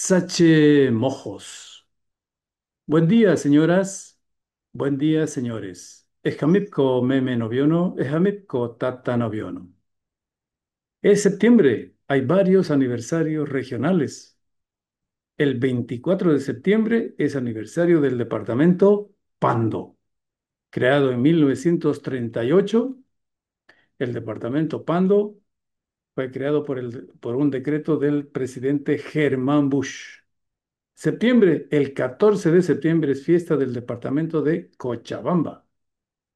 Sache Mojos. Buen día, señoras. Buen día, señores. Ejamipko meme noviono, ejamipko tata noviono. Es septiembre. Hay varios aniversarios regionales. El 24 de septiembre es aniversario del departamento Pando. Creado en 1938, el departamento Pando fue creado por un decreto del presidente Germán Bush. Septiembre, el 14 de septiembre es fiesta del departamento de Cochabamba.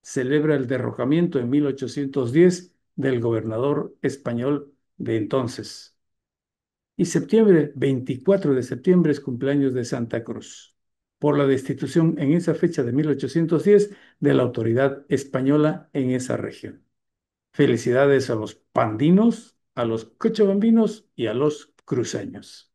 Celebra el derrocamiento en 1810 del gobernador español de entonces. Y septiembre, 24 de septiembre es cumpleaños de Santa Cruz, por la destitución en esa fecha de 1810 de la autoridad española en esa región. Felicidades a los pandinos, a los cochabambinos y a los cruceños.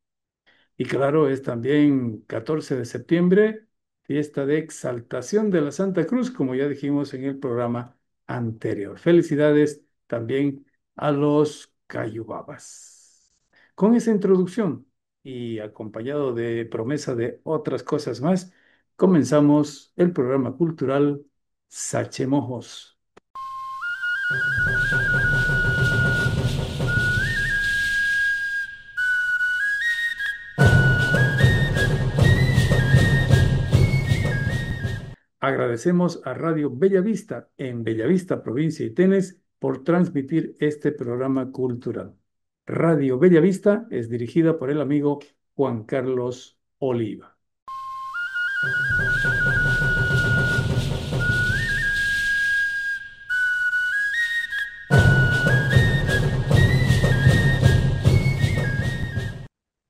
Y claro, es también 14 de septiembre, fiesta de exaltación de la Santa Cruz, como ya dijimos en el programa anterior. Felicidades también a los cayubabas. Con esa introducción y acompañado de promesa de otras cosas más, comenzamos el programa cultural Sachemojos. Agradecemos a Radio Bellavista en Bellavista, provincia de Tenes, por transmitir este programa cultural. Radio Bellavista es dirigida por el amigo Juan Carlos Oliva.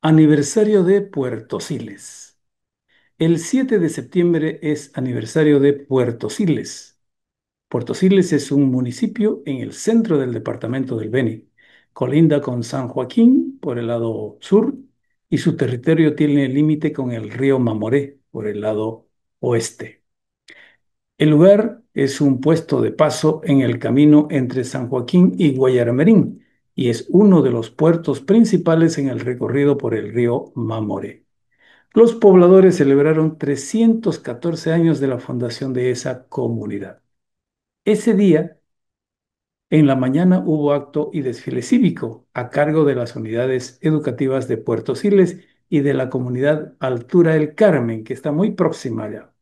Aniversario de Puerto Siles. El 7 de septiembre es aniversario de Puerto Siles. Puerto Siles es un municipio en el centro del departamento del Beni. Colinda con San Joaquín por el lado sur y su territorio tiene límite con el río Mamoré por el lado oeste. El lugar es un puesto de paso en el camino entre San Joaquín y Guayaramerín y es uno de los puertos principales en el recorrido por el río Mamoré. Los pobladores celebraron 314 años de la fundación de esa comunidad. Ese día, en la mañana hubo acto y desfile cívico a cargo de las unidades educativas de Puerto Siles y de la comunidad Altura El Carmen, que está muy próxima allá.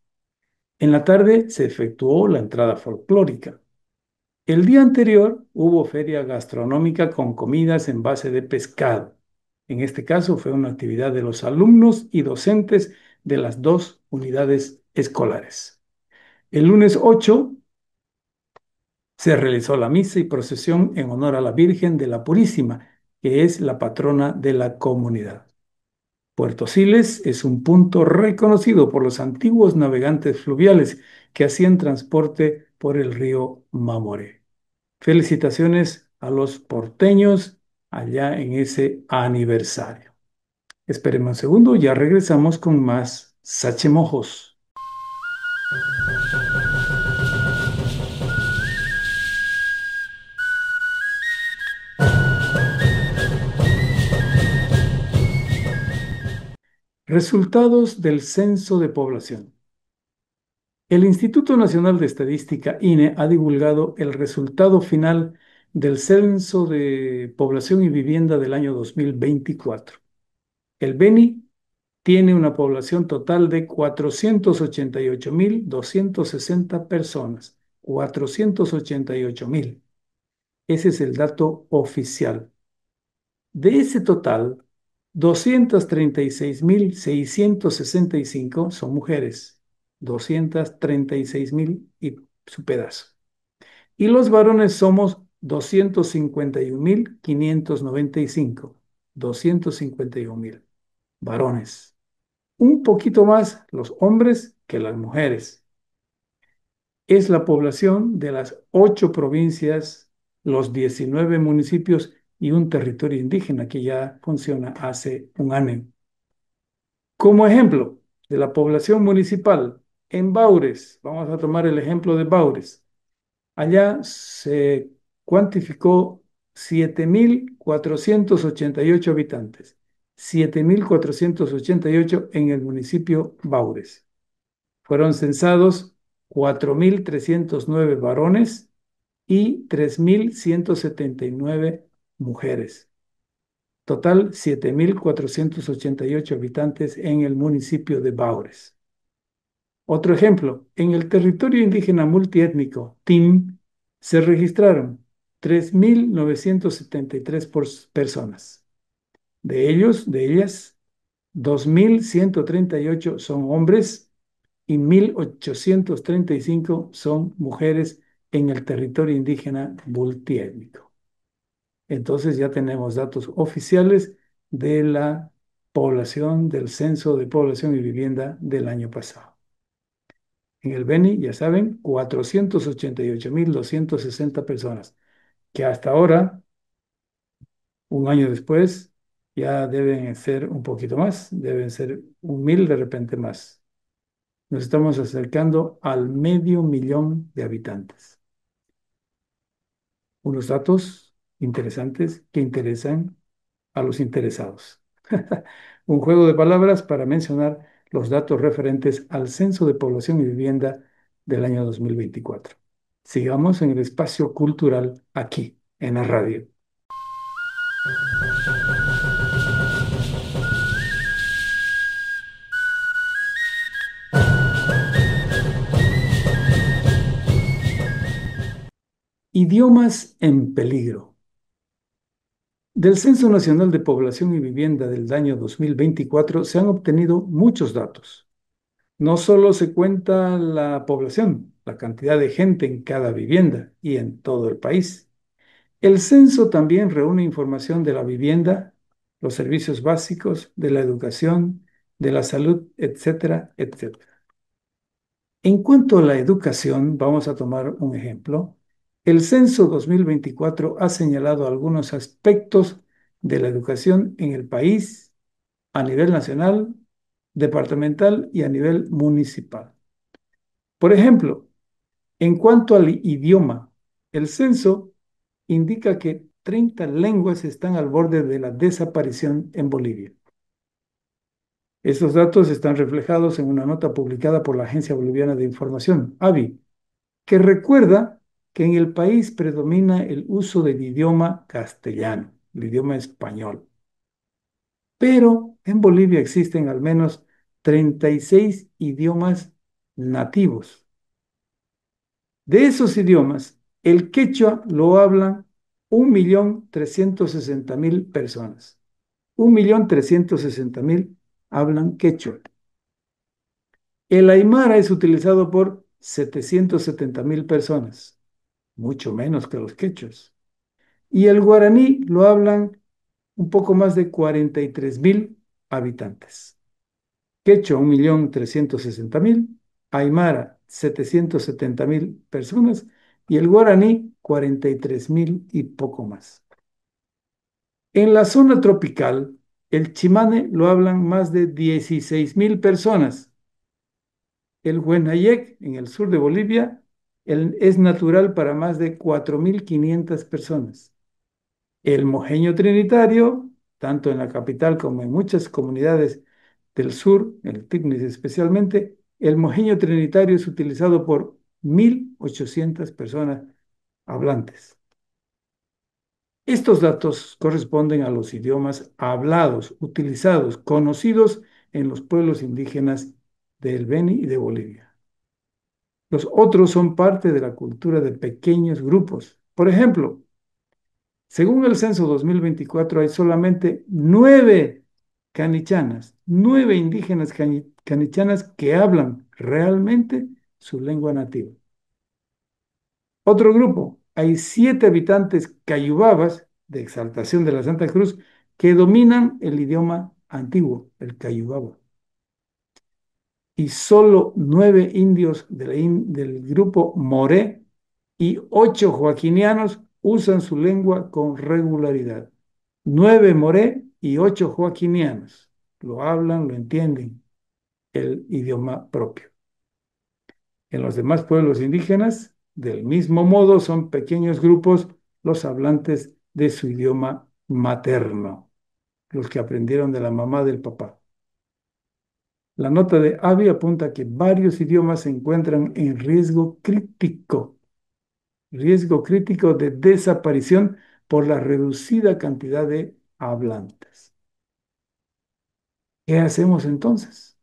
En la tarde se efectuó la entrada folclórica. El día anterior hubo feria gastronómica con comidas en base de pescado. En este caso fue una actividad de los alumnos y docentes de las dos unidades escolares. El lunes 8 se realizó la misa y procesión en honor a la Virgen de la Purísima, que es la patrona de la comunidad. Puerto Siles es un punto reconocido por los antiguos navegantes fluviales que hacían transporte por el río Mamoré. Felicitaciones a los porteños allá en ese aniversario. Espérenme un segundo, ya regresamos con más Sachemojos. Resultados del Censo de Población. El Instituto Nacional de Estadística, INE, ha divulgado el resultado final del Censo de Población y Vivienda del año 2024. El Beni tiene una población total de 488.260 personas. 488.000. Ese es el dato oficial. De ese total, 236.665 son mujeres. 236.000 y su pedazo. Y los varones somos 251.595. 251.000 varones. Un poquito más los hombres que las mujeres. Es la población de las 8 provincias, los 19 municipios y un territorio indígena que ya funciona hace un año. Como ejemplo de la población municipal, en Baures, vamos a tomar el ejemplo de Baures. Allá se cuantificó 7.488 habitantes, 7.488 en el municipio Baures. Fueron censados 4.309 varones y 3.179 mujeres. Total, 7.488 habitantes en el municipio de Baures. Otro ejemplo, en el territorio indígena multiétnico, TIM, se registraron 3.973 personas. De ellas, 2.138 son hombres y 1.835 son mujeres en el territorio indígena multiétnico. Entonces ya tenemos datos oficiales de la población del Censo de Población y Vivienda del año pasado. En el Beni, ya saben, 488.260 personas, que hasta ahora, un año después, ya deben ser un poquito más, deben ser 1.000 de repente más. Nos estamos acercando al 500.000 de habitantes. Unos datos interesantes que interesan a los interesados. Un juego de palabras para mencionar los datos referentes al Censo de Población y Vivienda del año 2024. Sigamos en el espacio cultural aquí, en la radio. Idiomas en peligro. Del Censo Nacional de Población y Vivienda del año 2024 se han obtenido muchos datos. No solo se cuenta la población, la cantidad de gente en cada vivienda y en todo el país. El censo también reúne información de la vivienda, los servicios básicos, de la educación, de la salud, etcétera, etcétera. En cuanto a la educación, vamos a tomar un ejemplo. El censo 2024 ha señalado algunos aspectos de la educación en el país a nivel nacional, departamental y a nivel municipal. Por ejemplo, en cuanto al idioma, el censo indica que 30 lenguas están al borde de la desaparición en Bolivia. Estos datos están reflejados en una nota publicada por la Agencia Boliviana de Información, ABI, que recuerda que en el país predomina el uso del idioma castellano, el idioma español. Pero en Bolivia existen al menos 36 idiomas nativos. De esos idiomas, el quechua lo hablan 1.360.000 personas. 1.360.000 hablan quechua. El aymara es utilizado por 770.000 personas, mucho menos que los quechuas. Y el guaraní lo hablan un poco más de 43.000 habitantes. Quechua, 1.360.000, aymara, 770.000 personas, y el guaraní, 43.000 y poco más. En la zona tropical, el chimane lo hablan más de 16.000 personas. El huenayec, en el sur de Bolivia, es natural para más de 4.500 personas. El mojeño trinitario, tanto en la capital como en muchas comunidades del sur, el Tignis especialmente, el mojeño trinitario es utilizado por 1.800 personas hablantes. Estos datos corresponden a los idiomas hablados, utilizados, conocidos en los pueblos indígenas del Beni y de Bolivia. Los otros son parte de la cultura de pequeños grupos. Por ejemplo, según el censo 2024, hay solamente 9 canichanas, 9 indígenas canichanas que hablan realmente su lengua nativa. Otro grupo, hay 7 habitantes cayubabas de Exaltación de la Santa Cruz que dominan el idioma antiguo, el cayubaba. y solo 9 indios del grupo Moré y 8 joaquinianos usan su lengua con regularidad. 9 Moré y 8 joaquinianos lo hablan, lo entienden, el idioma propio. En los demás pueblos indígenas, del mismo modo, son pequeños grupos los hablantes de su idioma materno, los que aprendieron de la mamá del papá. La nota de Avi apunta que varios idiomas se encuentran en riesgo crítico de desaparición por la reducida cantidad de hablantes. ¿Qué hacemos entonces?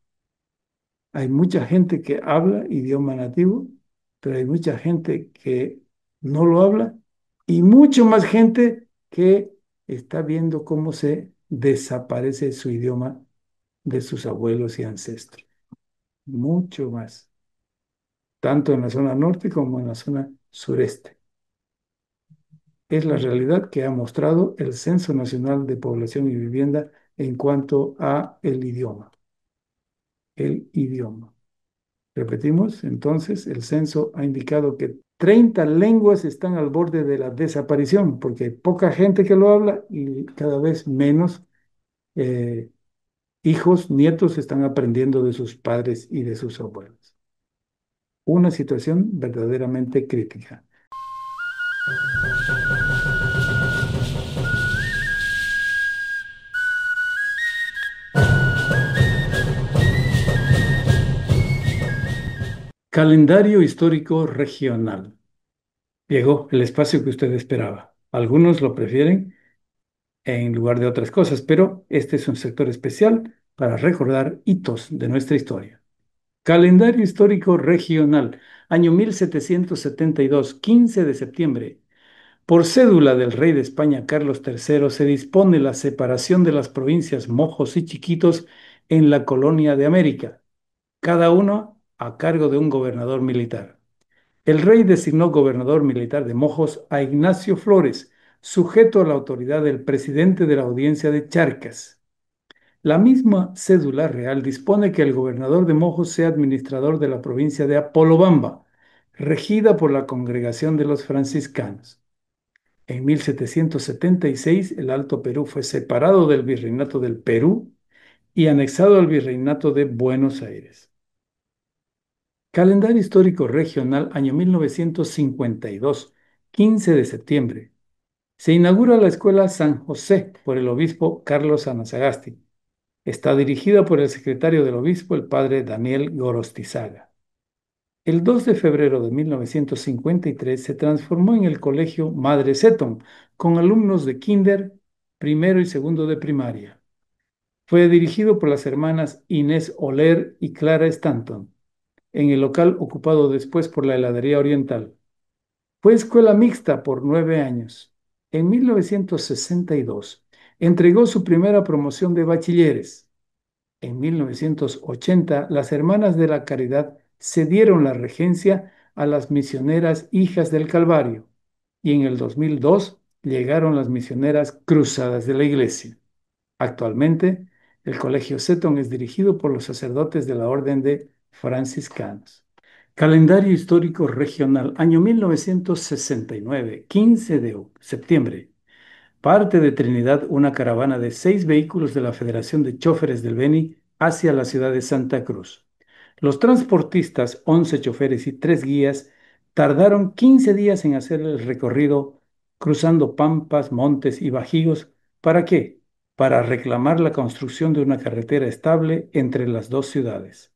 Hay mucha gente que habla idioma nativo, pero hay mucha gente que no lo habla y mucho más gente que está viendo cómo se desaparece su idioma de sus abuelos y ancestros. Mucho más, tanto en la zona norte como en la zona sureste. Es la realidad que ha mostrado el Censo Nacional de Población y Vivienda en cuanto a el idioma. El idioma. Repetimos, entonces, el censo ha indicado que 30 lenguas están al borde de la desaparición, porque hay poca gente que lo habla y cada vez menos eh, hijos, nietos están aprendiendo de sus padres y de sus abuelos. Una situación verdaderamente crítica. Calendario histórico regional. Llegó el espacio que usted esperaba. Algunos lo prefieren en lugar de otras cosas, pero este es un sector especial para recordar hitos de nuestra historia. Calendario histórico regional, año 1772, 15 de septiembre. Por cédula del rey de España Carlos III se dispone la separación de las provincias Mojos y Chiquitos en la colonia de América, cada uno a cargo de un gobernador militar. El rey designó gobernador militar de Mojos a Ignacio Flores, sujeto a la autoridad del presidente de la audiencia de Charcas. La misma cédula real dispone que el gobernador de Mojos sea administrador de la provincia de Apolobamba, regida por la congregación de los franciscanos. En 1776, el Alto Perú fue separado del Virreinato del Perú y anexado al Virreinato de Buenos Aires. Calendario histórico regional, año 1952, 15 de septiembre. Se inaugura la Escuela San José por el obispo Carlos Anazagasti. Está dirigida por el secretario del obispo, el padre Daniel Gorostizaga. El 2 de febrero de 1953 se transformó en el Colegio Madre Seton, con alumnos de kinder, primero y segundo de primaria. Fue dirigido por las hermanas Inés Oler y Clara Stanton, en el local ocupado después por la Heladería Oriental. Fue escuela mixta por 9 años. En 1962 entregó su primera promoción de bachilleres. En 1980, las Hermanas de la Caridad cedieron la regencia a las misioneras Hijas del Calvario y en el 2002 llegaron las misioneras Cruzadas de la Iglesia. Actualmente, el Colegio Seton es dirigido por los sacerdotes de la Orden de Franciscanos. Calendario histórico regional, año 1969, 15 de septiembre. Parte de Trinidad una caravana de 6 vehículos de la Federación de Chóferes del Beni hacia la ciudad de Santa Cruz. Los transportistas, 11 choferes y 3 guías, tardaron 15 días en hacer el recorrido cruzando pampas, montes y bajíos. ¿Para qué? Para reclamar la construcción de una carretera estable entre las dos ciudades.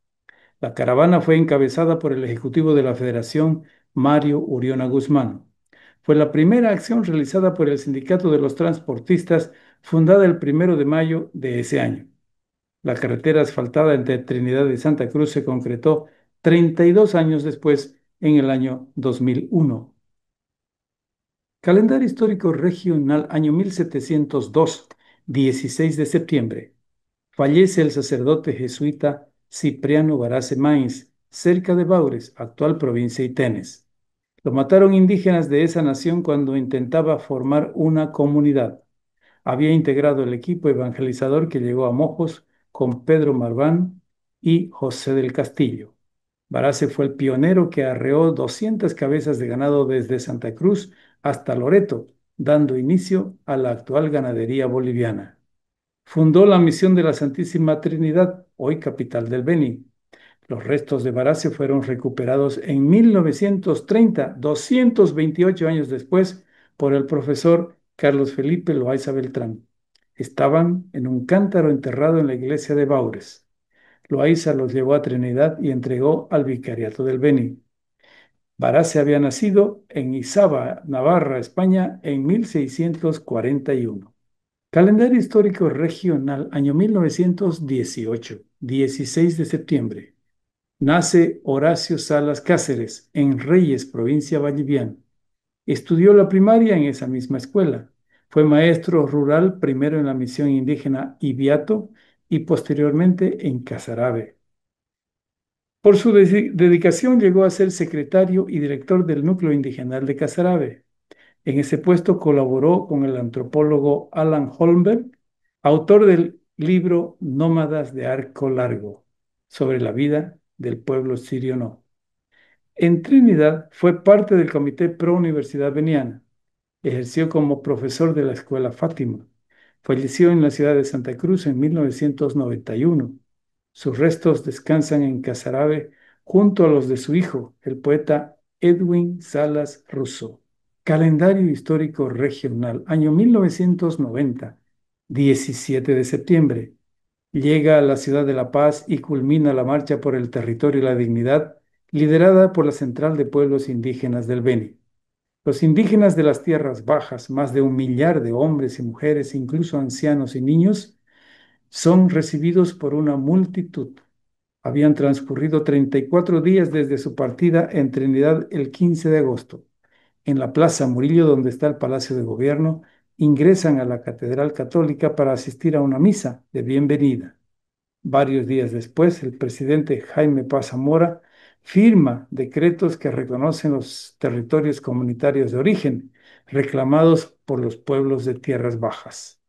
La caravana fue encabezada por el ejecutivo de la Federación, Mario Uriona Guzmán. Fue la primera acción realizada por el Sindicato de los Transportistas, fundada el 1 de mayo de ese año. La carretera asfaltada entre Trinidad y Santa Cruz se concretó 32 años después, en el año 2001. Calendario histórico regional, año 1702, 16 de septiembre. Fallece el sacerdote jesuita Cipriano Barase Maínz, cerca de Baures, actual provincia Itenes. Lo mataron indígenas de esa nación cuando intentaba formar una comunidad. Había integrado el equipo evangelizador que llegó a Mojos con Pedro Marván y José del Castillo. Barace fue el pionero que arreó 200 cabezas de ganado desde Santa Cruz hasta Loreto, dando inicio a la actual ganadería boliviana. Fundó la misión de la Santísima Trinidad, hoy capital del Beni. Los restos de Barace fueron recuperados en 1930, 228 años después, por el profesor Carlos Felipe Loaiza Beltrán. Estaban en un cántaro enterrado en la iglesia de Baures. Loaiza los llevó a Trinidad y entregó al vicariato del Beni. Barace había nacido en Izaba, Navarra, España, en 1641. Calendario histórico regional, año 1918, 16 de septiembre. Nace Horacio Salas Cáceres en Reyes, provincia Valliviana. Estudió la primaria en esa misma escuela. Fue maestro rural primero en la misión indígena Ibiato y posteriormente en Casarabe. Por su dedicación llegó a ser secretario y director del núcleo indigenal de Casarabe. En ese puesto colaboró con el antropólogo Alan Holmberg, autor del libro Nómadas de Arco Largo, sobre la vida del pueblo sirio-no. En Trinidad fue parte del Comité Pro Universidad Beniana. Ejerció como profesor de la Escuela Fátima. Falleció en la ciudad de Santa Cruz en 1991. Sus restos descansan en Casarabe junto a los de su hijo, el poeta Edwin Salas Russo. Calendario histórico regional, año 1990, 17 de septiembre. Llega a la ciudad de La Paz y culmina la marcha por el territorio y la dignidad, liderada por la Central de Pueblos Indígenas del Beni. Los indígenas de las tierras bajas, más de 1 millar de hombres y mujeres, incluso ancianos y niños, son recibidos por una multitud. Habían transcurrido 34 días desde su partida en Trinidad el 15 de agosto. En la Plaza Murillo, donde está el Palacio de Gobierno, ingresan a la Catedral Católica para asistir a una misa de bienvenida. Varios días después, el presidente Jaime Paz Zamora firma decretos que reconocen los territorios comunitarios de origen reclamados por los pueblos de tierras bajas.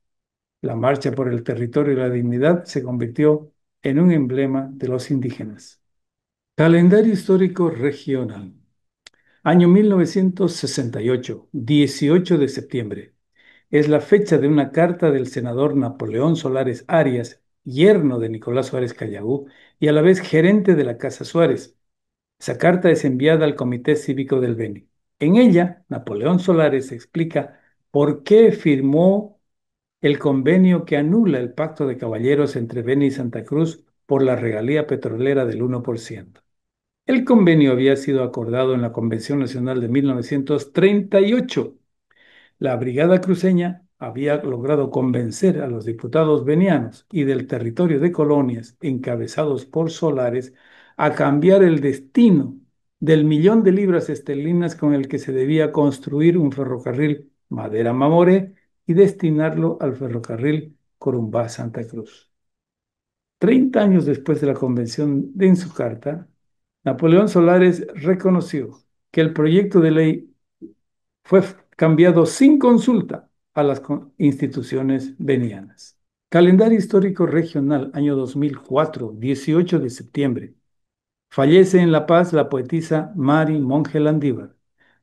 La marcha por el territorio y la dignidad se convirtió en un emblema de los indígenas. Calendario histórico regional. Año 1968, 18 de septiembre. Es la fecha de una carta del senador Napoleón Solares Arias, yerno de Nicolás Suárez Callaú y a la vez gerente de la Casa Suárez. Esa carta es enviada al Comité Cívico del Beni. En ella, Napoleón Solares explica por qué firmó el convenio que anula el pacto de caballeros entre Beni y Santa Cruz por la regalía petrolera del 1%. El convenio había sido acordado en la Convención Nacional de 1938. La Brigada Cruceña había logrado convencer a los diputados venianos y del territorio de colonias encabezados por Solares a cambiar el destino del 1 millón de libras esterlinas con el que se debía construir un ferrocarril Madera-Mamoré y destinarlo al ferrocarril Corumbá-Santa Cruz. 30 años después de la convención, en su carta, Napoleón Solares reconoció que el proyecto de ley fue cambiado sin consulta a las instituciones venianas. Calendario histórico regional, año 2004, 18 de septiembre. Fallece en La Paz la poetisa Mari Monge Landívar,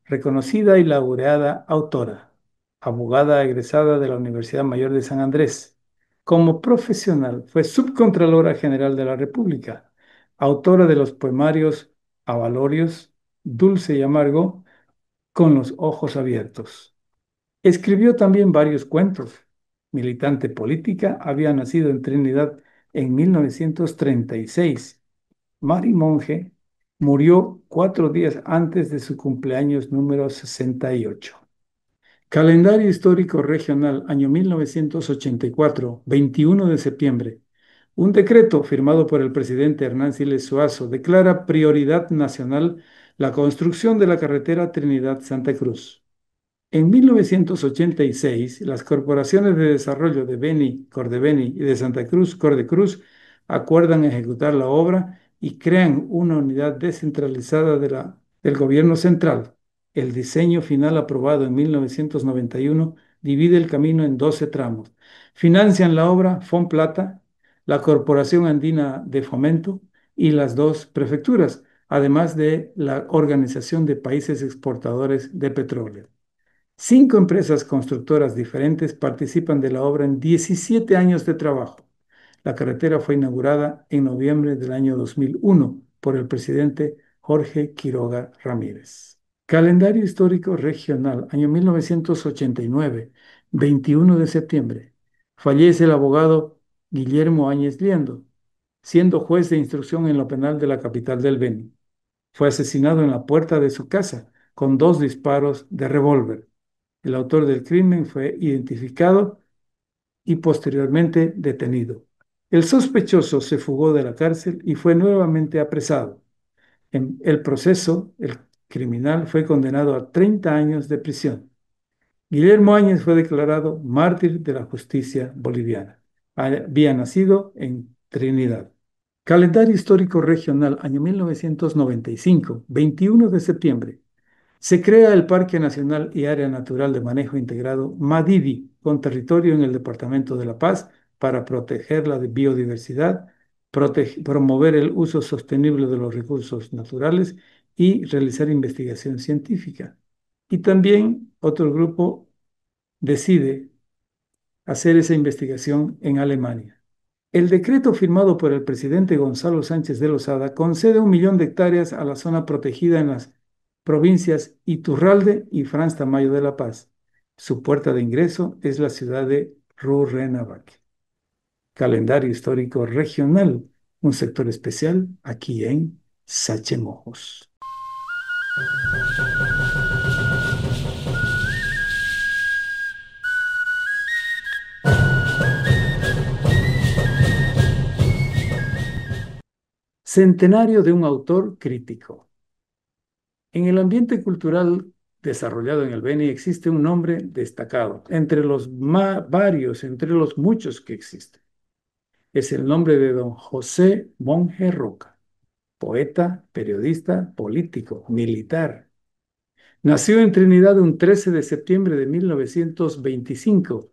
reconocida y laureada autora, abogada egresada de la Universidad Mayor de San Andrés. Como profesional fue subcontralora general de la República, autora de los poemarios Avalorios, Dulce y Amargo, Con los ojos abiertos. Escribió también varios cuentos. Militante política, había nacido en Trinidad en 1936. Mari Monge murió 4 días antes de su cumpleaños número 68. Calendario histórico regional, año 1984, 21 de septiembre. Un decreto firmado por el presidente Hernán Siles Suazo declara prioridad nacional la construcción de la carretera Trinidad-Santa Cruz. En 1986, las corporaciones de desarrollo de Beni, Cordebeni y de Santa Cruz, Cordecruz, acuerdan ejecutar la obra y crean una unidad descentralizada del gobierno central. El diseño final aprobado en 1991 divide el camino en 12 tramos. Financian la obra Fonplata, la Corporación Andina de Fomento y las dos prefecturas, además de la Organización de Países Exportadores de Petróleo. 5 empresas constructoras diferentes participan de la obra en 17 años de trabajo. La carretera fue inaugurada en noviembre del año 2001 por el presidente Jorge Quiroga Ramírez. Calendario histórico regional, año 1989, 21 de septiembre. Fallece el abogado Guillermo Áñez Liendo, siendo juez de instrucción en lo penal de la capital del Beni. Fue asesinado en la puerta de su casa con 2 disparos de revólver. El autor del crimen fue identificado y posteriormente detenido. El sospechoso se fugó de la cárcel y fue nuevamente apresado. En el proceso, el criminal fue condenado a 30 años de prisión. Guillermo Áñez fue declarado mártir de la justicia boliviana. Había nacido en Trinidad. Calendario histórico regional, año 1995, 21 de septiembre. Se crea el Parque Nacional y Área Natural de Manejo Integrado Madidi, con territorio en el Departamento de La Paz, para proteger la biodiversidad, promover el uso sostenible de los recursos naturales y realizar investigación científica. Y también otro grupo decide hacer esa investigación en Alemania. El decreto firmado por el presidente Gonzalo Sánchez de Lozada concede 1 millón de hectáreas a la zona protegida en las provincias Iturralde y Franz Tamayo de La Paz. Su puerta de ingreso es la ciudad de Rurrenabaque. Calendario histórico regional, un sector especial aquí en Sachemojos. Centenario de un autor crítico. En el ambiente cultural desarrollado en el Beni existe un nombre destacado, entre los varios, entre los muchos que existen. Es el nombre de don José Monje Roca, poeta, periodista, político, militar. Nació en Trinidad un 13 de septiembre de 1925.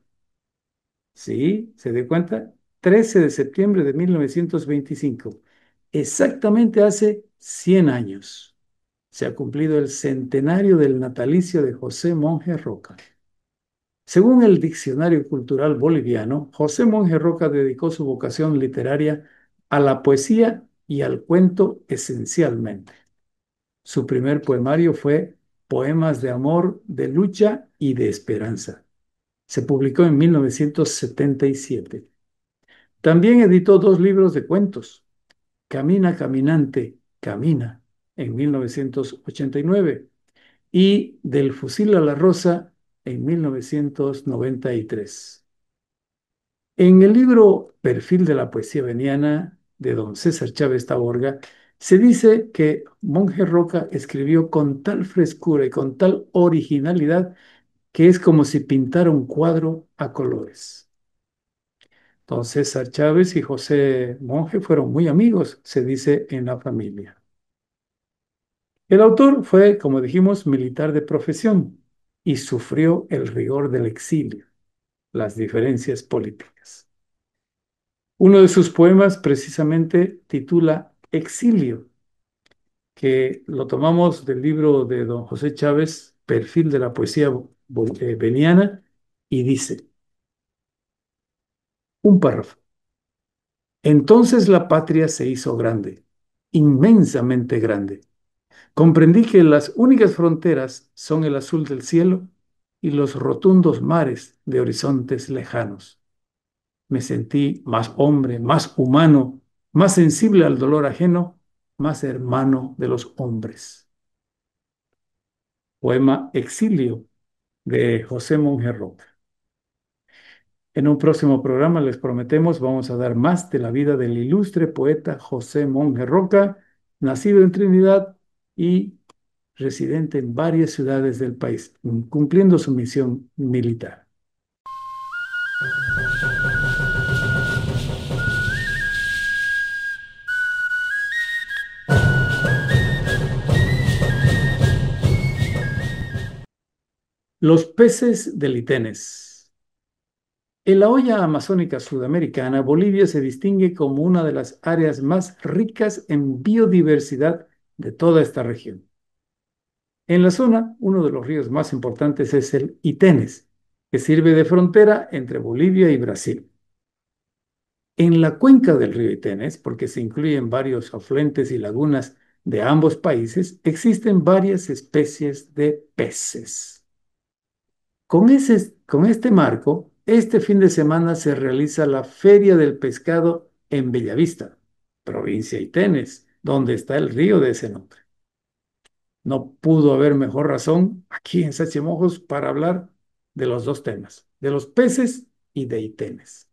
¿Sí? ¿Se dio cuenta? 13 de septiembre de 1925. Exactamente hace 100 años. Se ha cumplido el centenario del natalicio de José Monje Roca. Según el Diccionario Cultural Boliviano, José Monje Roca dedicó su vocación literaria a la poesía y al cuento esencialmente. Su primer poemario fue Poemas de amor, de lucha y de esperanza. Se publicó en 1977. También editó 2 libros de cuentos, Camina, caminante, camina, en 1989 y Del fusil a la rosa en 1993. En el libro Perfil de la poesía veniana de don César Chávez Taborga, se dice que Monje Roca escribió con tal frescura y con tal originalidad que es como si pintara un cuadro a colores. Don César Chávez y José Monje fueron muy amigos, se dice en la familia. El autor fue, como dijimos, militar de profesión y sufrió el rigor del exilio, las diferencias políticas. Uno de sus poemas precisamente titula Exilio, que lo tomamos del libro de don José Chávez, Perfil de la poesía veniana, y dice un párrafo. Entonces la patria se hizo grande, inmensamente grande. Comprendí que las únicas fronteras son el azul del cielo y los rotundos mares de horizontes lejanos. Me sentí más hombre, más humano, más sensible al dolor ajeno, más hermano de los hombres. Poema Exilio de José Monje Roca. En un próximo programa les prometemos vamos a dar más de la vida del ilustre poeta José Monje Roca, nacido en Trinidad y residente en varias ciudades del país, cumpliendo su misión militar. Los peces de Litenes. En la olla amazónica sudamericana, Bolivia se distingue como una de las áreas más ricas en biodiversidad de toda esta región. En la zona, uno de los ríos más importantes es el Itenes, que sirve de frontera entre Bolivia y Brasil. En la cuenca del río Itenes, porque se incluyen varios afluentes y lagunas de ambos países, existen varias especies de peces. Con este marco, este fin de semana se realiza la Feria del Pescado en Bellavista, provincia Itenes, donde está el río de ese nombre. No pudo haber mejor razón aquí en Sachimojos para hablar de los dos temas, de los peces y de Itenes.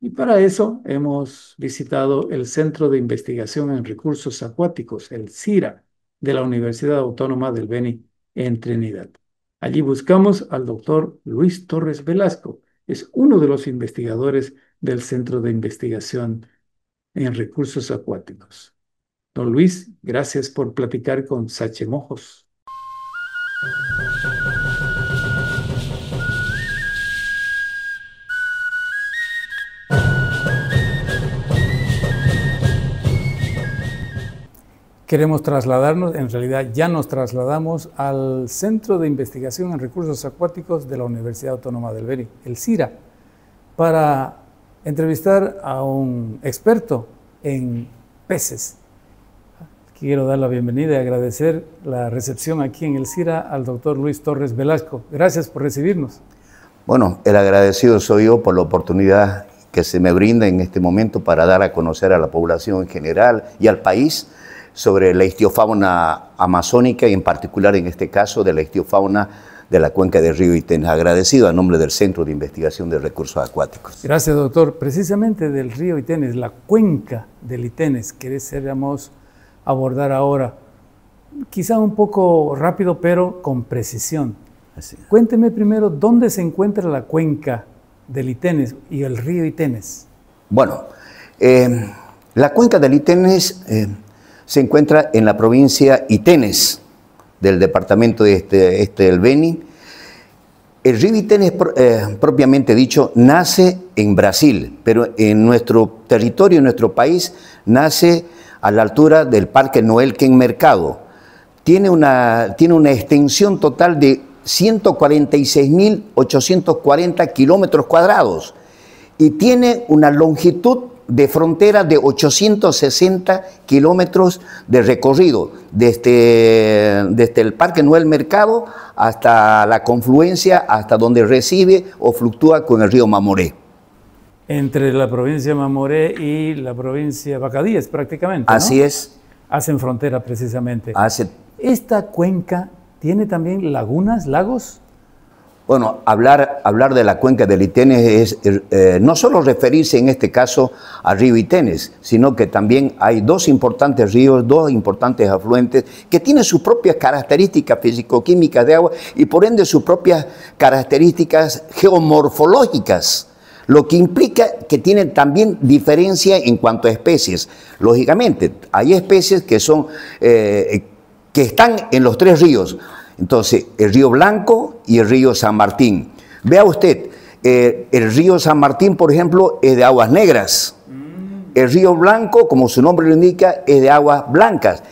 Y para eso hemos visitado el Centro de Investigación en Recursos Acuáticos, el CIRA, de la Universidad Autónoma del Beni en Trinidad. Allí buscamos al doctor Luis Torres Velasco. Es uno de los investigadores del Centro de Investigación en Recursos Acuáticos. Don Luis, gracias por platicar con Sachemojos. Queremos trasladarnos, en realidad ya nos trasladamos al Centro de Investigación en Recursos Acuáticos de la Universidad Autónoma del Beni, el CIRA, para entrevistar a un experto en peces. Quiero dar la bienvenida y agradecer la recepción aquí en el CIRA al doctor Luis Torres Velasco. Gracias por recibirnos. Bueno, el agradecido soy yo por la oportunidad que se me brinda en este momento para dar a conocer a la población en general y al país sobre la ictiofauna amazónica y en particular en este caso de la ictiofauna de la cuenca del río Itenes. Agradecido a nombre del Centro de Investigación de Recursos Acuáticos. Gracias, doctor. Precisamente del río Itenes, la cuenca del Itenes, queremos abordar ahora, quizá un poco rápido, pero con precisión. Así. Cuénteme primero dónde se encuentra la cuenca del Itenes y el río Itenes. Bueno, la cuenca del Itenes se encuentra en la provincia Itenes del departamento del Beni. El río Itenes, propiamente dicho, nace en Brasil, pero en nuestro territorio, en nuestro país, nace a la altura del Parque Noelquen Mercado. Tiene una extensión total de 146.840 kilómetros cuadrados y tiene una longitud de frontera de 860 kilómetros de recorrido, desde el Parque Noel Mercado hasta la confluencia, hasta donde recibe o fluctúa con el río Mamoré. Entre la provincia Mamoré y la provincia Bacadíes, prácticamente, ¿no? Así es. Hacen frontera, precisamente. ¿Esta cuenca tiene también lagunas, lagos? Bueno, hablar de la cuenca del Itenes es no solo referirse en este caso al río Itenes, sino que también hay dos importantes ríos, dos importantes afluentes que tienen sus propias características físico-químicas de agua y por ende sus propias características geomorfológicas, lo que implica que tienen también diferencia en cuanto a especies. Lógicamente, hay especies que están en los tres ríos. Entonces, el río Blanco y el río San Martín. Vea usted, el río San Martín, por ejemplo, es de aguas negras. El río Blanco, como su nombre lo indica, es de aguas blancas.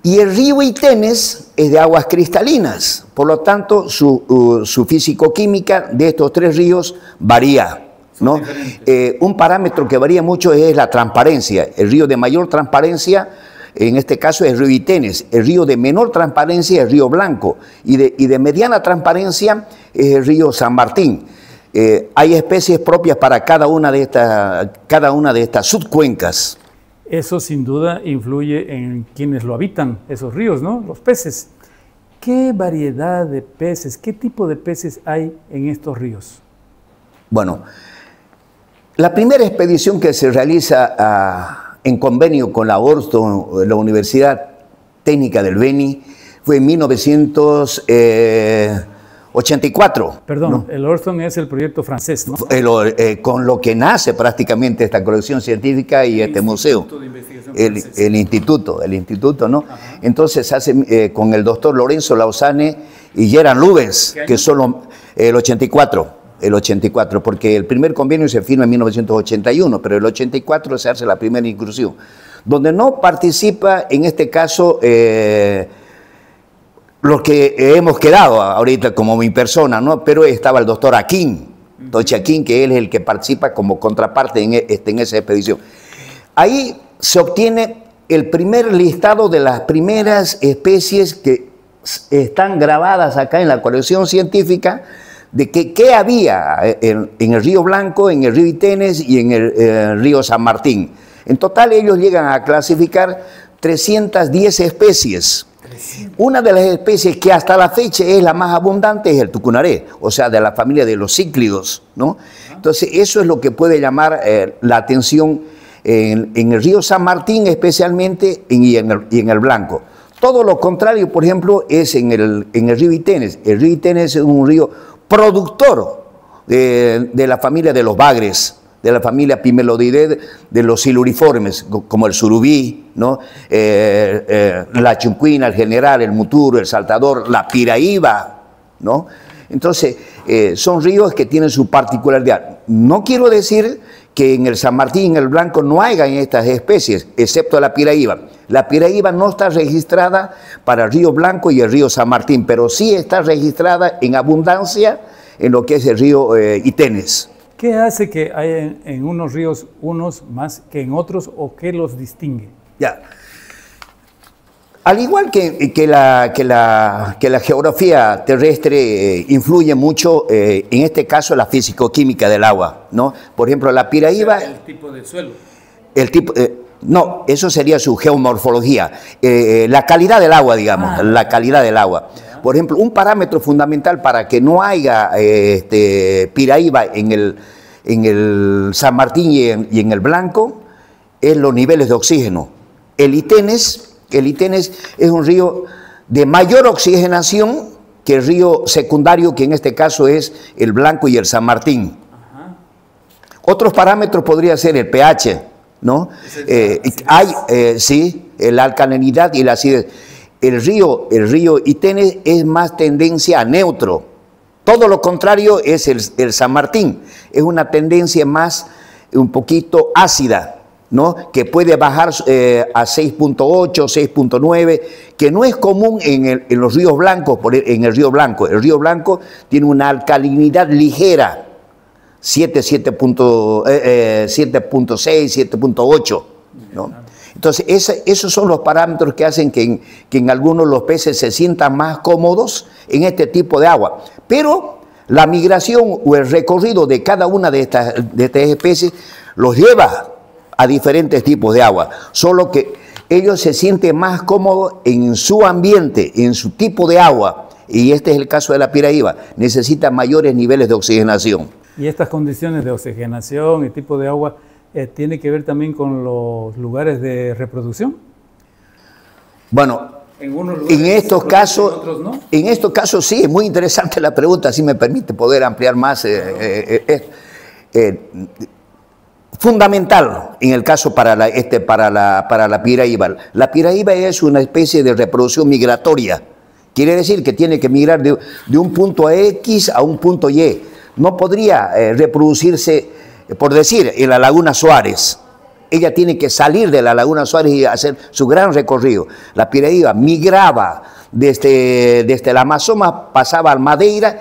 Y el río Itenes es de aguas cristalinas. Por lo tanto, su físico-química de estos tres ríos varía, ¿no? Un parámetro que varía mucho es la transparencia. El río de mayor transparencia, en este caso, es el río Itenes. El río de menor transparencia es el río Blanco. Y de mediana transparencia es el río San Martín. Hay especies propias para cada una de estas subcuencas. Eso sin duda influye en quienes lo habitan, esos ríos, ¿no? Los peces. ¿Qué variedad de peces, qué tipo de peces hay en estos ríos? Bueno, la primera expedición que se realiza en convenio con la ORSTO, la Universidad Técnica del Beni, fue en 1984. Perdón, ¿no? El Orston es el proyecto francés, ¿no? Con lo que nace prácticamente esta colección científica y este museo. El instituto, ¿no? Ajá. Entonces hace con el doctor Lorenzo Lausane y Gerard Lubens, que son el 84. el 84, porque el primer convenio se firma en 1981, pero el 84 se hace la primera inclusión. Donde no participa, en este caso, los que hemos quedado ahorita como mi persona, ¿no? Pero estaba el doctor Aquín, Tochi Aquín, que él es el que participa como contraparte en esa expedición. Ahí se obtiene el primer listado de las primeras especies que están grabadas acá en la colección científica, de qué había en el Río Blanco, en el río Itenes y en el río San Martín. En total ellos llegan a clasificar 310 especies. Una de las especies que hasta la fecha es la más abundante es el tucunaré, o sea, de la familia de los cíclidos, ¿no? Entonces eso es lo que puede llamar la atención en el río San Martín especialmente y en el Blanco. Todo lo contrario, por ejemplo, es en el río Itenes. El río Itenes es un río productor de la familia de los bagres, de la familia Pimelodidae, de los siluriformes, como el surubí, ¿no? La chuncuina, el general, el muturo, el saltador, la piraíba, ¿no? Entonces, son ríos que tienen su particularidad. No quiero decir que en el San Martín, en el Blanco, no hayan estas especies, excepto la piraíba. La piraíba no está registrada para el río Blanco y el río San Martín, pero sí está registrada en abundancia en lo que es el río Itenes. ¿Qué hace que haya en unos ríos unos más que en otros o qué los distingue? Ya. Al igual que la geografía terrestre influye mucho, en este caso la físico-química del agua, ¿no? Por ejemplo, la piraíba... El tipo de suelo. El tipo... no, eso sería su geomorfología, la calidad del agua, digamos, la calidad del agua. Por ejemplo, un parámetro fundamental para que no haya piraíba en el San Martín y en el Blanco es los niveles de oxígeno. El Itenes es un río de mayor oxigenación que el río secundario, que en este caso es el Blanco y el San Martín. Ajá. Otros parámetros podría ser el pH, ¿no? Sí, la alcalinidad y la acidez. El río Itenes es más tendencia a neutro. Todo lo contrario es el San Martín. Es una tendencia más un poquito ácida, ¿no? Que puede bajar a 6.8, 6.9, que no es común en los ríos blancos, en el río Blanco. El río Blanco tiene una alcalinidad ligera, 7.6, 7.8, ¿no? Entonces, esos son los parámetros que hacen que en algunos los peces se sientan más cómodos en este tipo de agua. Pero la migración o el recorrido de cada una de estas especies los lleva a diferentes tipos de agua, solo que ellos se sienten más cómodos en su ambiente, en su tipo de agua, y este es el caso de la piraíba, necesita mayores niveles de oxigenación. ¿Y estas condiciones de oxigenación y tipo de agua tiene que ver también con los lugares de reproducción? Bueno, en estos casos sí, es muy interesante la pregunta, si me permite poder ampliar más. Fundamental en el caso para la piraíba. La piraíba es una especie de reproducción migratoria. Quiere decir que tiene que migrar de un punto X a un punto Y. No podría reproducirse, por decir, en la Laguna Suárez. Ella tiene que salir de la Laguna Suárez y hacer su gran recorrido. La piraíba migraba desde el Amazonas, pasaba al Madeira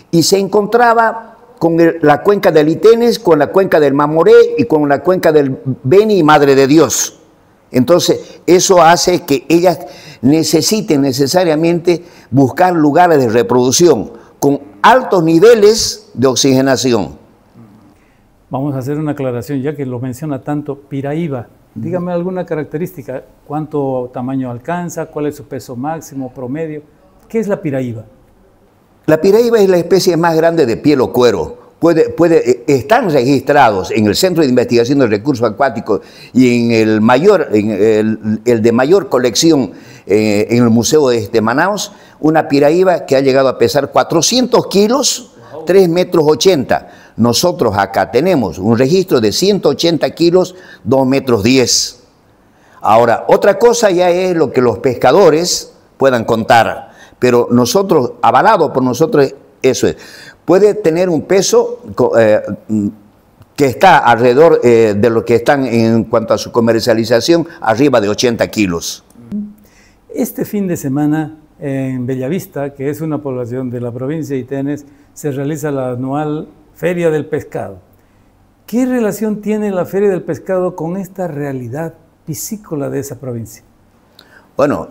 y se encontraba con la cuenca del Itenes, con la cuenca del Mamoré y con la cuenca del Beni y Madre de Dios. Entonces, eso hace que ellas necesiten necesariamente buscar lugares de reproducción con altos niveles de oxigenación. Vamos a hacer una aclaración, ya que lo menciona tanto, piraíba. Dígame alguna característica, cuánto tamaño alcanza, cuál es su peso máximo, promedio. ¿Qué es la piraíba? La piraíba es la especie más grande de piel o cuero. Están registrados en el Centro de Investigación de Recursos Acuáticos y en el de mayor colección en el Museo de Manaus, una piraíba que ha llegado a pesar 400 kilos, 3 metros 80. Nosotros acá tenemos un registro de 180 kilos, 2 metros 10. Ahora, otra cosa ya es lo que los pescadores puedan contar, pero nosotros, avalado por nosotros, Eso es. Puede tener un peso que está alrededor de lo que están en cuanto a su comercialización, arriba de 80 kilos. Este fin de semana en Bellavista, que es una población de la provincia de Itenes, se realiza la anual Feria del Pescado. ¿Qué relación tiene la Feria del Pescado con esta realidad piscícola de esa provincia? Bueno,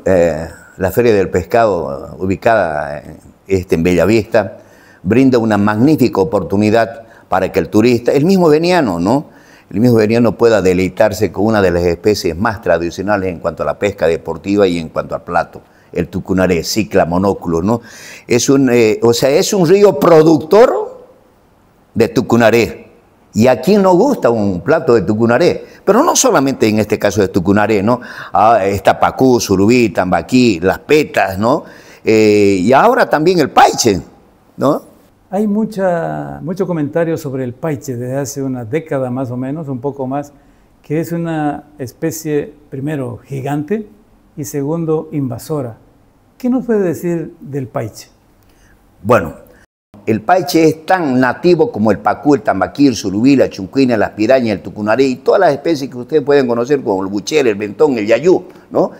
la Feria del Pescado, ubicada en Bellavista, brinda una magnífica oportunidad para que el turista, el mismo veniano, ¿no? El mismo veniano pueda deleitarse con una de las especies más tradicionales en cuanto a la pesca deportiva y en cuanto al plato, el tucunaré, cicla, monóculo, ¿no? Es un río productor de tucunaré. Y a quién no gusta un plato de tucunaré, pero no solamente en este caso de tucunaré, ¿no? Está pacú, surubí, tambaquí, las petas, ¿no? Y ahora también el paiche, ¿no? Hay mucho comentario sobre el paiche desde hace una década más o menos, un poco más, que es una especie, primero, gigante y segundo, invasora. ¿Qué nos puede decir del paiche? Bueno, el paiche es tan nativo como el pacú, el tambaquí, el surubí, la chuncuina, las pirañas, el tucunaré y todas las especies que ustedes pueden conocer como el buchel, el bentón, el yayú, ¿no?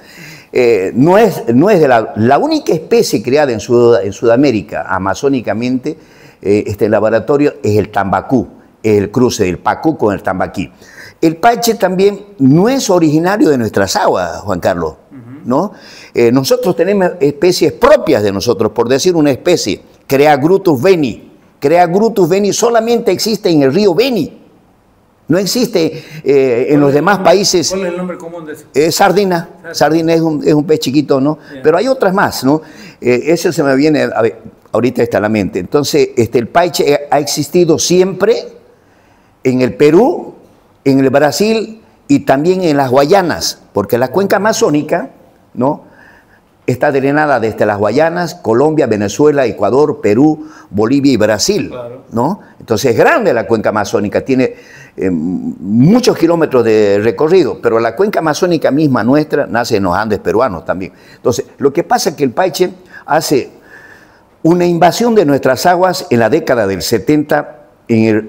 No es de la única especie creada en Sudamérica, amazónicamente, este laboratorio, es el tambacú, es el cruce del pacú con el tambaquí. El paiche también no es originario de nuestras aguas, Juan Carlos, ¿no? Nosotros tenemos especies propias de nosotros, por decir una especie, Creagrutus veni. Creagrutus veni solamente existe en el río Beni. No existe en los demás países. ¿Cuál es el nombre común de eso? Sardina. Sardina es un pez chiquito, ¿no? Yeah. Pero hay otras más, ¿no? Eso se me viene, ahorita está a la mente. Entonces, el paiche ha existido siempre en el Perú, en el Brasil y también en las Guayanas, porque la cuenca amazónica, ¿no?, está drenada desde las Guayanas, Colombia, Venezuela, Ecuador, Perú, Bolivia y Brasil, claro, ¿no? Entonces es grande la cuenca amazónica, tiene muchos kilómetros de recorrido, pero la cuenca amazónica misma nuestra nace en los Andes peruanos también. Entonces, lo que pasa es que el paiche hace una invasión de nuestras aguas en la década del 70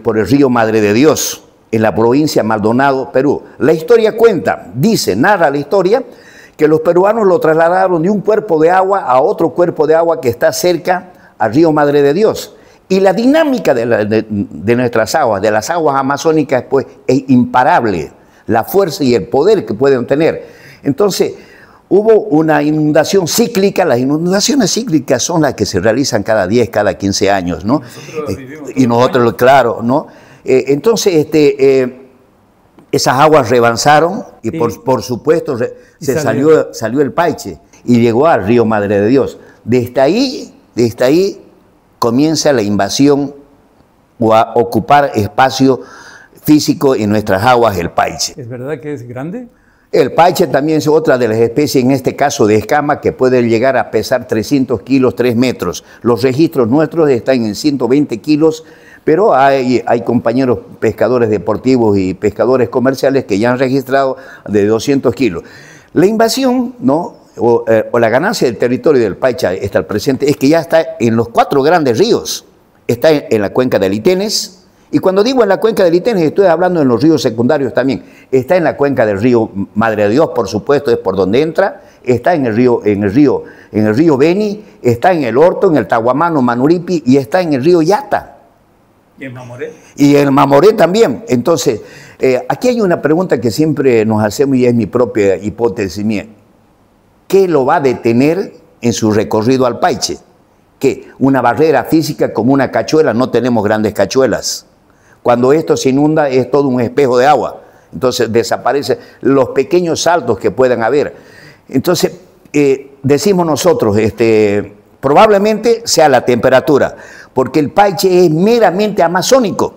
por el río Madre de Dios, en la provincia Maldonado, Perú. La historia cuenta, narra la historia, que los peruanos lo trasladaron de un cuerpo de agua a otro cuerpo de agua que está cerca al río Madre de Dios. Y la dinámica de nuestras aguas, de las aguas amazónicas, pues, es imparable, la fuerza y el poder que pueden tener. Entonces, hubo una inundación cíclica. Las inundaciones cíclicas son las que se realizan cada 10, cada 15 años, ¿no? Y nosotros, claro, ¿no? Entonces, esas aguas rebalsaron y por supuesto salió el paiche y llegó al río Madre de Dios. Desde ahí comienza la invasión o a ocupar espacio físico en nuestras aguas el paiche. ¿Es verdad que es grande? El paiche también es otra de las especies, en este caso de escama, que puede llegar a pesar 300 kilos, 3 metros. Los registros nuestros están en 120 kilos, pero hay compañeros pescadores deportivos y pescadores comerciales que ya han registrado de 200 kilos. La invasión, ¿no?, o la ganancia del territorio del paiche hasta el presente es que ya está en los 4 grandes ríos. Está en la cuenca del Itenes, y cuando digo en la cuenca del Itenes estoy hablando en los ríos secundarios también. Está en la cuenca del río Madre de Dios, por supuesto, es por donde entra. Está en el río Beni, está en el Orto, en el Tahuamano, Manuripi, y está en el río Yata. ¿Y el Mamoré? Y el Mamoré también. Entonces, aquí hay una pregunta que siempre nos hacemos y es mi propia hipótesis mía. ¿Qué lo va a detener en su recorrido al paiche? ¿Qué? Una barrera física como una cachuela. No tenemos grandes cachuelas. Cuando esto se inunda es todo un espejo de agua. Entonces desaparecen los pequeños saltos que puedan haber. Entonces, decimos nosotros, probablemente sea la temperatura, porque el paiche es meramente amazónico.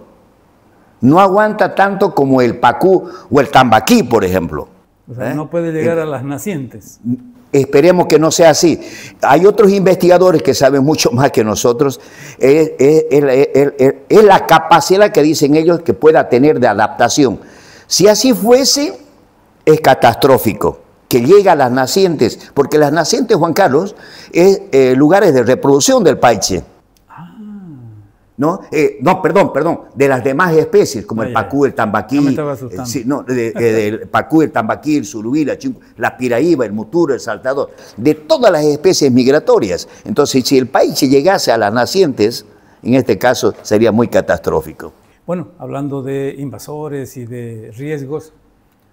No aguanta tanto como el pacú o el tambaquí, por ejemplo. O sea, no puede llegar a las nacientes. Esperemos que no sea así. Hay otros investigadores que saben mucho más que nosotros. Es la capacidad que dicen ellos que pueda tener de adaptación. Si así fuese, es catastrófico que llegue a las nacientes, porque las nacientes, Juan Carlos, es lugares de reproducción del paiche. ¿no? No, perdón, de las demás especies, como el pacú, el tambaquí, no me estaba asustando. sí, no, el pacú, el tambaquí, el surubí, la piraíba, el muturo, el saltador, de todas las especies migratorias. Entonces, si el país llegase a las nacientes, en este caso sería muy catastrófico. Bueno, hablando de invasores y de riesgos,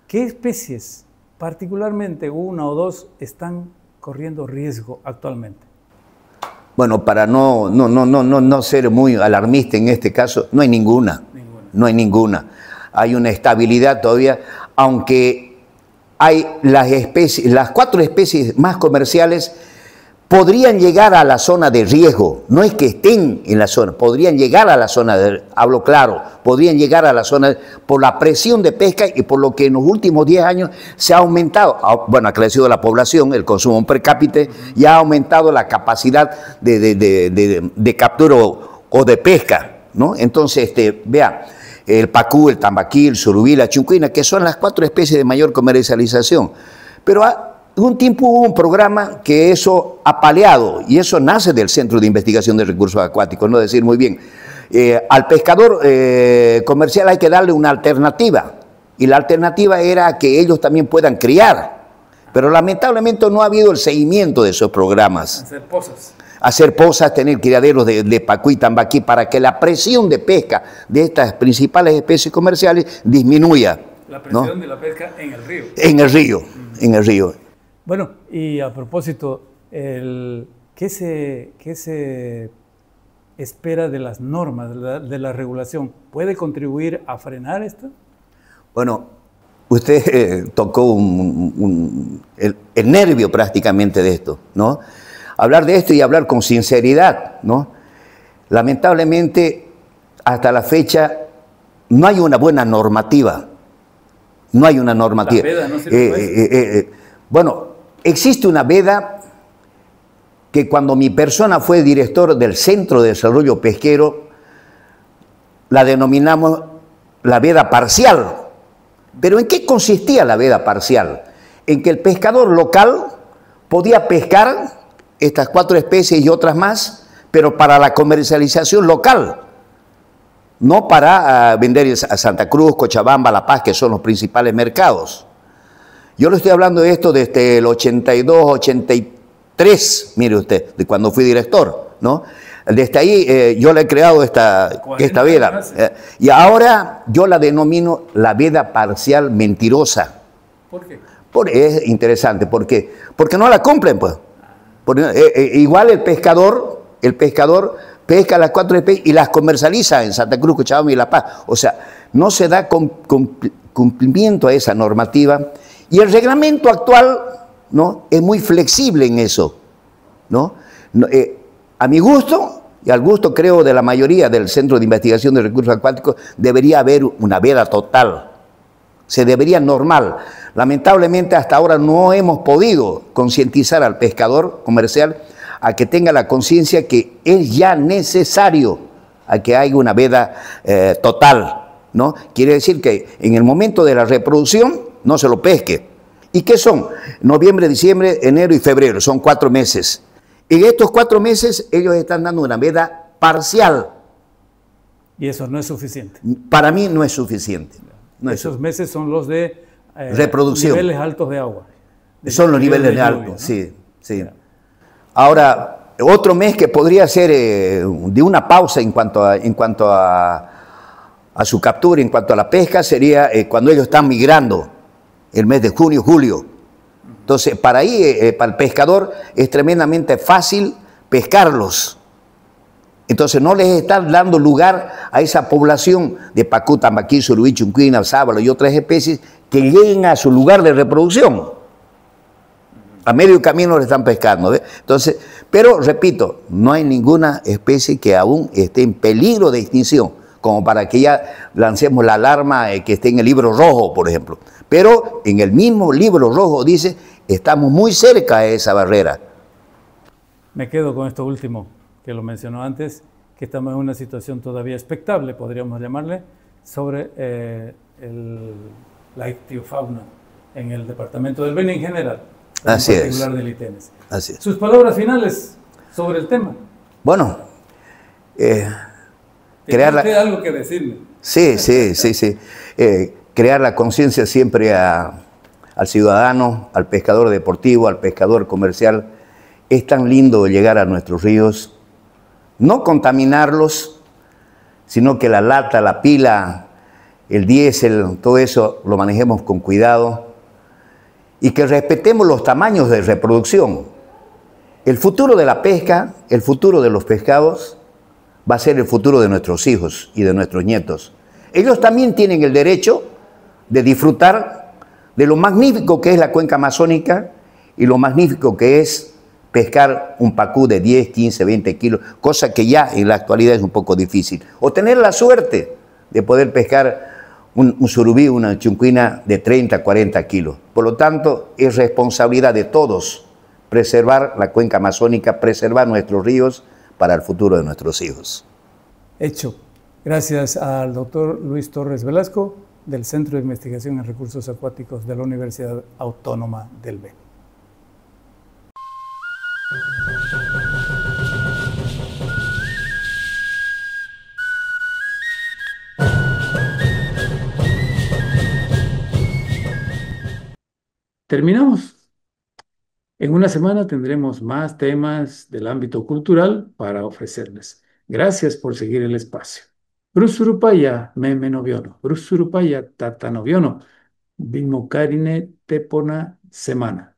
¿qué especies, particularmente una o dos, están corriendo riesgo actualmente? Bueno, para no ser muy alarmista en este caso, no hay ninguna. No hay ninguna. Hay una estabilidad todavía, aunque hay las 4 especies más comerciales podrían llegar a la zona de riesgo. No es que estén en la zona, podrían llegar a la zona hablo claro, podrían llegar a la zona por la presión de pesca y por lo que en los últimos 10 años se ha aumentado, bueno, ha crecido la población, el consumo per cápita y ha aumentado la capacidad de captura o de pesca, ¿no? Entonces, vea, el pacú, el tambaquí, el surubí, la chuncuina, que son las 4 especies de mayor comercialización. Pero un tiempo hubo un programa que eso ha paliado, y eso nace del Centro de Investigación de Recursos Acuáticos, no decir muy bien. Al pescador comercial hay que darle una alternativa, y la alternativa era que ellos también puedan criar, pero lamentablemente no ha habido el seguimiento de esos programas. Hacer pozas, tener criaderos de pacú y tambaquí para que la presión de pesca de estas principales especies comerciales disminuya. La presión, ¿no?, de la pesca en el río. En el río. Bueno, y a propósito, ¿qué se espera de las normas, de la regulación? ¿Puede contribuir a frenar esto? Bueno, usted tocó el nervio prácticamente de esto, ¿no? Hablar de esto y hablar con sinceridad, ¿no? Lamentablemente, hasta la fecha, no hay una buena normativa. No hay una normativa. ¿La veda no sirve bueno, existe una veda que cuando mi persona fue director del Centro de Desarrollo Pesquero, la denominamos la veda parcial. ¿Pero en qué consistía la veda parcial? En que el pescador local podía pescar estas 4 especies y otras más, pero para la comercialización local, no para vender a Santa Cruz, Cochabamba, La Paz, que son los principales mercados. Yo le estoy hablando de esto desde el 82, 83, mire usted, de cuando fui director, ¿no? Desde ahí yo le he creado esta veda. Y ahora yo la denomino la veda parcial mentirosa. ¿Por qué? Es interesante, porque no la cumplen, pues. Igual el pescador pesca las 4 especies y las comercializa en Santa Cruz, Cochabamba y La Paz. O sea, no se da cumplimiento a esa normativa. Y el reglamento actual, ¿no?, es muy flexible en eso, ¿no? A mi gusto, y al gusto creo de la mayoría del Centro de Investigación de Recursos Acuáticos, debería haber una veda total, se debería normal. Lamentablemente hasta ahora no hemos podido concientizar al pescador comercial a que tenga la conciencia que es ya necesario a que haya una veda total, ¿no? Quiere decir que en el momento de la reproducción no se lo pesque. ¿Y qué son? Noviembre, diciembre, enero y febrero, son 4 meses. En estos 4 meses ellos están dando una veda parcial. Y eso no es suficiente. Para mí no es suficiente. Esos meses son los de reproducción. Niveles altos de agua. Son los niveles de alto, ¿no? Sí. Ahora, otro mes que podría ser de una pausa en cuanto a su captura, en cuanto a la pesca, sería cuando ellos están migrando, el mes de junio, julio. Entonces, para el pescador es tremendamente fácil pescarlos. Entonces, no les están dando lugar a esa población de pacú, tambaquí, surubí, chuncuina, sábalo y otras especies que lleguen a su lugar de reproducción. A medio camino le están pescando, ¿ves? Entonces, pero repito, no hay ninguna especie que aún esté en peligro de extinción, como para que ya lancemos la alarma que esté en el libro rojo, por ejemplo. Pero en el mismo libro rojo dice, estamos muy cerca de esa barrera. Me quedo con esto último, que lo mencionó antes, que estamos en una situación todavía expectable, podríamos llamarle, sobre la ictiofauna en el departamento del Beni en general. Así en particular del Itenes. Así es. Sus palabras finales sobre el tema. Bueno, Que tiene crear usted la, algo que decirme. sí, sí, sí, sí. Crear la conciencia siempre al ciudadano, al pescador deportivo, al pescador comercial. Es tan lindo llegar a nuestros ríos, no contaminarlos, sino que la lata, la pila, el diésel, todo eso lo manejemos con cuidado y que respetemos los tamaños de reproducción. El futuro de la pesca, el futuro de los pescados, va a ser el futuro de nuestros hijos y de nuestros nietos. Ellos también tienen el derecho de disfrutar de lo magnífico que es la cuenca amazónica y lo magnífico que es pescar un pacú de 10, 15, 20 kilos, cosa que ya en la actualidad es un poco difícil. O tener la suerte de poder pescar un surubí, una chuncuina de 30, 40 kilos. Por lo tanto, es responsabilidad de todos preservar la cuenca amazónica, preservar nuestros ríos para el futuro de nuestros hijos. Hecho. Gracias al doctor Luis Torres Velasco del Centro de Investigación en Recursos Acuáticos de la Universidad Autónoma del Beni. Terminamos. En una semana tendremos más temas del ámbito cultural para ofrecerles. Gracias por seguir el espacio. Brusurupaya meme noviono, Brusurupaya tata noviono, Bimocarine tepona semana.